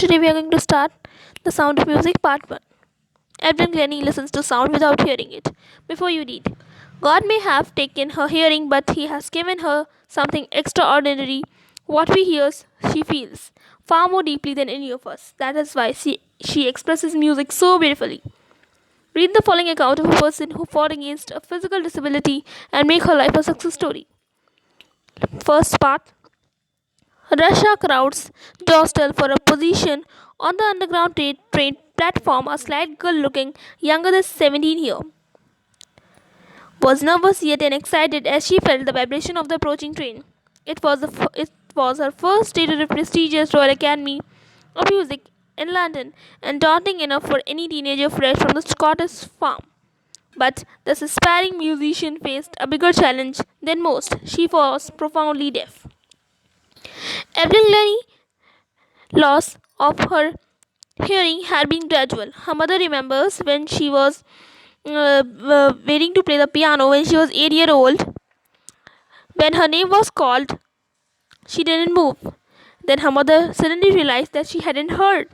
Today we are going to start The Sound of Music Part 1. Evelyn Glennie listens to sound without hearing it. Before you read, God may have taken her hearing, but He has given her something extraordinary. What we hear, she feels far more deeply than any of us. That is why she expresses music so beautifully. Read the following account of a person who fought against a physical disability and make her life a success story. First part. Russia crowds jostle for a position on the underground train platform. A slight girl looking younger than 17 here was nervous yet excited as she felt the vibration of the approaching train. It was her first day to the prestigious Royal Academy of Music in London and daunting enough for any teenager fresh from the Scottish farm. But this aspiring musician faced a bigger challenge than most. She was profoundly deaf. Evelyn Glennie loss of her hearing had been gradual. Her mother remembers when she was waiting to play the piano when she was 8 years old. When her name was called, she didn't move. Then her mother suddenly realized that she hadn't heard.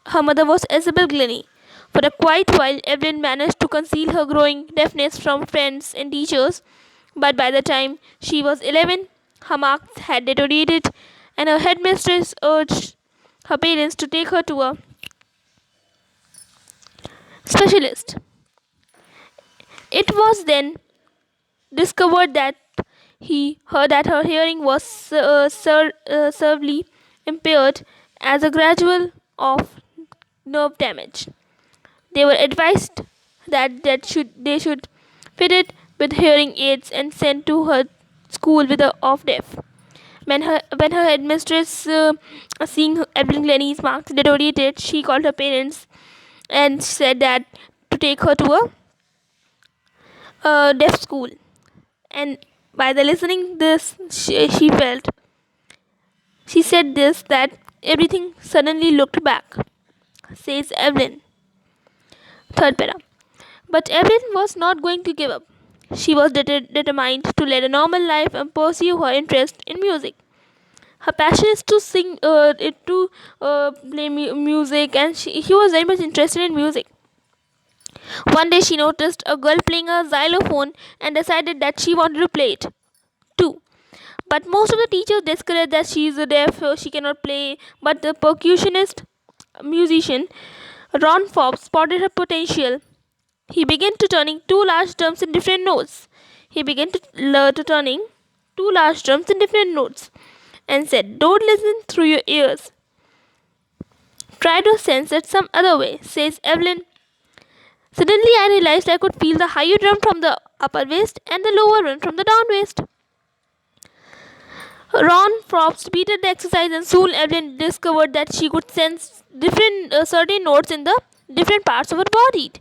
Her mother was Isabel Glennie. For a quiet while, Evelyn managed to conceal her growing deafness from friends and teachers, but by the time she was 11, her marks had deteriorated, and her headmistress urged her parents to take her to a specialist. It was then discovered that her hearing was severely impaired as a gradual of nerve damage. They were advised they should fit it with hearing aids and sent to her school with a off deaf. When her headmistress, seeing Evelyn Glennie's marks deteriorated, she called her parents and said that to take her to a deaf school. And by the listening this, she felt. She said this that everything suddenly looked back, says Evelyn. Third para. But Evelyn was not going to give up. She was determined to lead a normal life and pursue her interest in music. Her passion is to sing, play music, and he was very much interested in music. One day she noticed a girl playing a xylophone and decided that she wanted to play it too. But most of the teachers discouraged that she is deaf, she cannot play. But the percussionist musician Ron Forbes spotted her potential. He began to turning two large drums in different notes. He began to turning two large drums in different notes and said, "Don't listen through your ears. Try to sense it some other way," says Evelyn. Suddenly I realized I could feel the higher drum from the upper waist and the lower one from the down waist. Ron Forbes repeated the exercise and soon Evelyn discovered that she could sense different certain notes in the different parts of her body.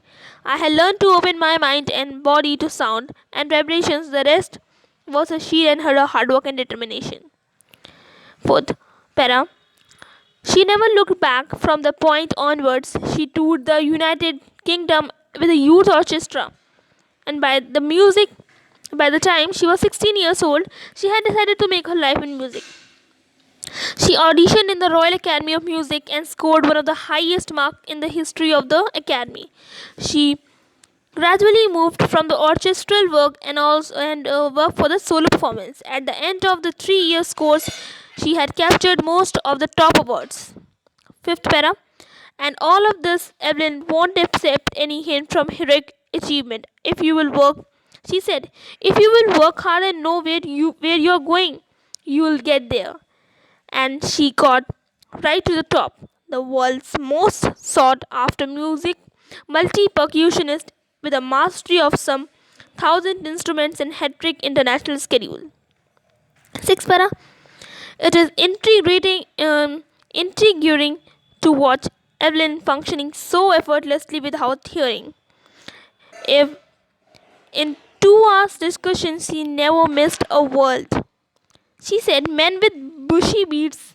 I had learned to open my mind and body to sound and vibrations. The rest was a she and her hard work and determination. Fourth para. She never looked back. From the point onwards, she toured the United Kingdom with a youth orchestra. And by the time she was 16 years old, she had decided to make her life in music. She auditioned in the Royal Academy of Music and scored one of the highest marks in the history of the Academy. She gradually moved from the orchestral work and work for the solo performance. At the end of the 3 years course, she had captured most of the top awards. Fifth para. And all of this, Evelyn won't accept any hint from heroic achievement. If you will work, she said, if you will work hard and know where you are going, you will get there. And she got right to the top, the world's most sought after music multi-percussionist with a mastery of some 1,000 instruments and hat-trick international schedule. Sixth para. It is intriguing to watch Evelyn functioning so effortlessly without hearing. If in 2 hours discussion she never missed a word. She said, "Men with bushy beards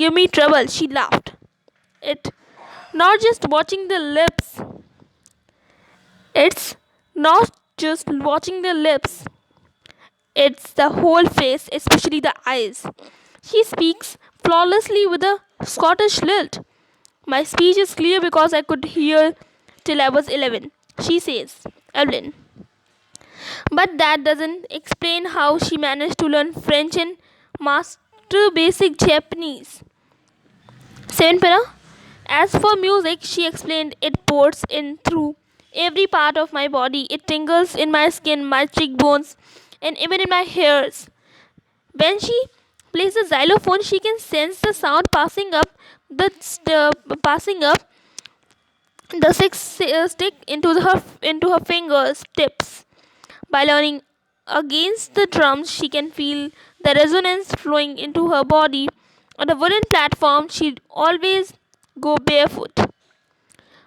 give me trouble," she laughed. It not just watching the lips. It's not just watching the lips. It's the whole face, especially the eyes. She speaks flawlessly with a Scottish lilt. My speech is clear because I could hear till I was 11, she says. Evelyn. But that doesn't explain how she managed to learn French and master basic Japanese. 7 para. As for music, she explained, it pours in through every part of my body. It tingles in my skin, my cheekbones, and even in my hairs. When she plays the xylophone, she can sense the sound passing up the stick into her fingers tips. By leaning against the drums, she can feel the resonance flowing into her body. On the wooden platform, she'd always go barefoot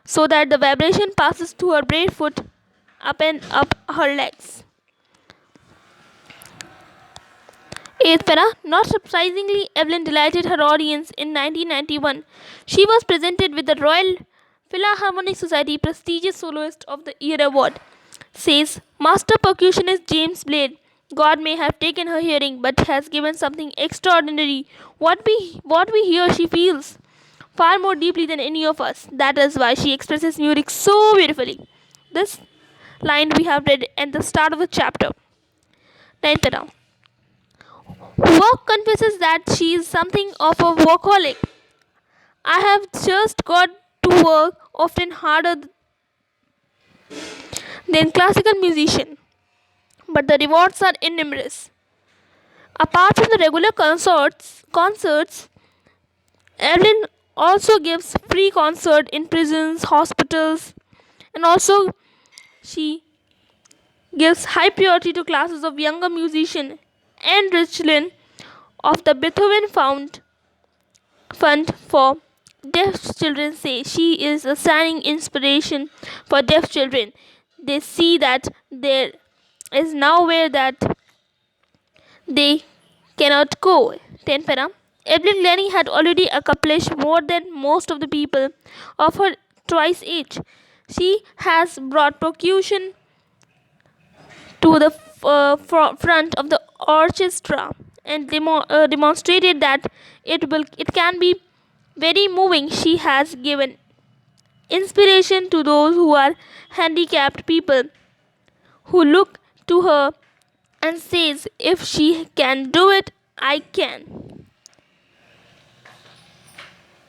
so that the vibration passes to her barefoot up and up her legs. 8th para. Not surprisingly, Evelyn delighted her audience in 1991. She was presented with the Royal Philharmonic Society prestigious Soloist of the Year award. Says master percussionist James Blade. God may have taken her hearing, but has given something extraordinary. What we hear, she feels far more deeply than any of us. That is why she expresses music so beautifully. This line we have read at the start of the chapter. 9th para. Work confesses that she is something of a workaholic. I have just got to work often harder than classical musician, but the rewards are innumerous. Apart from the regular concerts, Evelyn also gives free concert in prisons, hospitals, and also she gives high priority to classes of younger musicians and Richland of the Beethoven Fund for Deaf Children say she is a shining inspiration for deaf children. They see that there is nowhere that they cannot go. 10 para. Evelyn Glennie had already accomplished more than most of the people of her twice age. She has brought percussion to the front of the orchestra and demonstrated that it can be very moving. She has given inspiration to those who are handicapped people who look to her and says, if she can do it, I can.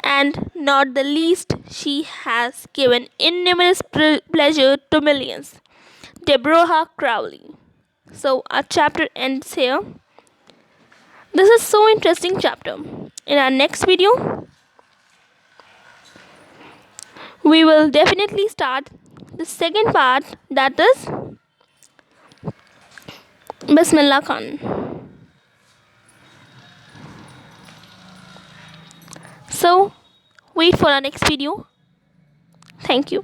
And not the least, she has given enormous pleasure to millions. Deborah Crowley. So our chapter ends here. This is so interesting chapter. In our next video, we will definitely start the second part, that is Bismillah Khan. So wait for our next video. Thank you.